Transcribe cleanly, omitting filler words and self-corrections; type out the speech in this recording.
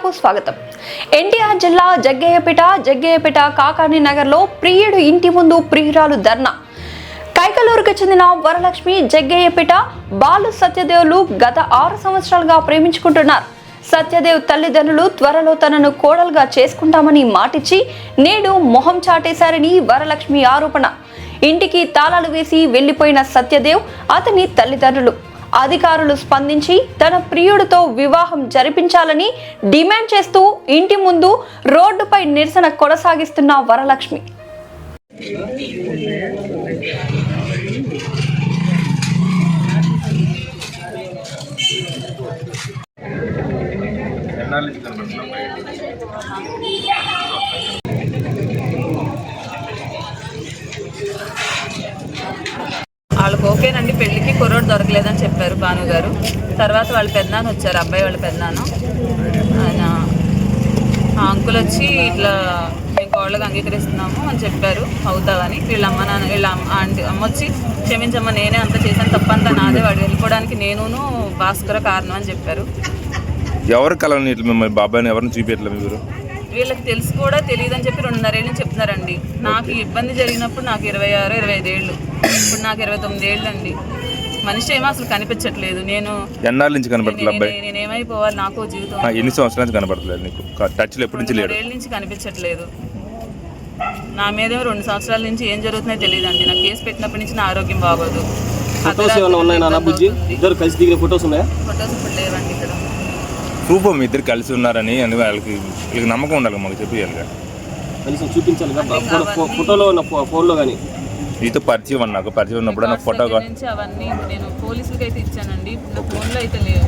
మీడియాకు స్వాగతం. ఎన్టీఆర్ జిల్లా జగ్గయ్యపేట కాకాని నగర్లో ప్రియుడు ఇంటి ముందు ప్రియురాలు ధర్నా. కైకలూరుకు చెందిన వరలక్ష్మి, జగ్గయ్యపేట బాలు సత్యదేవులు గత 6 సంవత్సరాలుగా ప్రేమించుకుంటున్నారు. సత్యదేవ్ తల్లిదండ్రులు త్వరలో తనను కోడలుగా చేసుకుంటామని మాటిచ్చి నేడు మొహం చాటేశారని వరలక్ష్మి ఆరోపణ. ఇంటికి తాళాలు వేసి వెళ్లిపోయిన సత్యదేవ్, అతని తల్లిదండ్రులు, అధికారులు స్పందించి తన ప్రియుడితో వివాహం జరిపించాలని డిమాండ్ చేస్తూ ఇంటి ముందు రోడ్డుపై నిరసన కొనసాగిస్తున్న వరలక్ష్మి. వాళ్ళకి ఓకేనండి, పెళ్ళికి కుర్రోడు దొరకలేదని చెప్పారు భాను గారు. తర్వాత వాళ్ళ పెద్దనాన్న వచ్చారు, అబ్బాయి వాళ్ళ పెద్దనాన్న. ఆయన ఆ అంకుల్ వచ్చి ఇట్లా మేము కోళ్ళకి అంగీకరిస్తున్నాము అని చెప్పారు, అవుతావని. వీళ్ళ అమ్మ వచ్చి క్షమించమ్మ, నేనే అంత చేశాను, తప్పంతా నాదే, వాడు వెళ్ళిపోవడానికి నేనును భాస్కర కారణం అని చెప్పారు. ఎవరు కలని మిమ్మల్ని బాబాయ్ని ఎవరిని చూపించట్లేదు మీరు? వీళ్ళకి తెలుసు కూడా తెలియదు అని చెప్పి 2.5 ఏళ్ళు చెప్తున్నారండి. నాకు ఇబ్బంది జరిగినప్పుడు నాకు 26-25 ఏళ్ళు, ఇప్పుడు నాకు 29 ఏళ్ళు అండి. మనిషి ఏమో అసలు కనిపించట్లేదు. నేను ఎన్నాళ్ళ నుంచి కనబడట్లేదు? నేనేమైపోవాలి, నాకు జీవితం. ఎన్ని సంవత్సరాల నుంచి కనబడట్లేదు నీకు? టచ్ ఎప్పటి నుంచి లేడు? 2 ఏళ్ళ నుంచి కనిపించట్లేదు. నా మీదేమో 2 సంవత్సరాల నుంచి ఏం జరుగుతుందో తెలియదు అండి. నాకు కేసు పెట్టినప్పటి నుంచి నా ఆరోగ్యం బాగోదు. ఫొటోస్ ఫొటోస్ ఇప్పుడు లేవండి ఇక్కడ. ప్రూఫ్ మీ ఇద్దరు కలిసి ఉన్నారని వాళ్ళకి నమ్మకం ఉండాలి, మాకు చెప్పేయాలిగా, కనీసం చూపించాలి. ఫోటోలో ఉన్న ఫోన్లో కానీ మీతో పరిచయం నాకు పరిచయం ఉన్నప్పుడు నాకు ఫోటో అవన్నీ నేను పోలీసులకి అయితే ఇచ్చానండి, నా ఫోన్లో అయితే లేవు.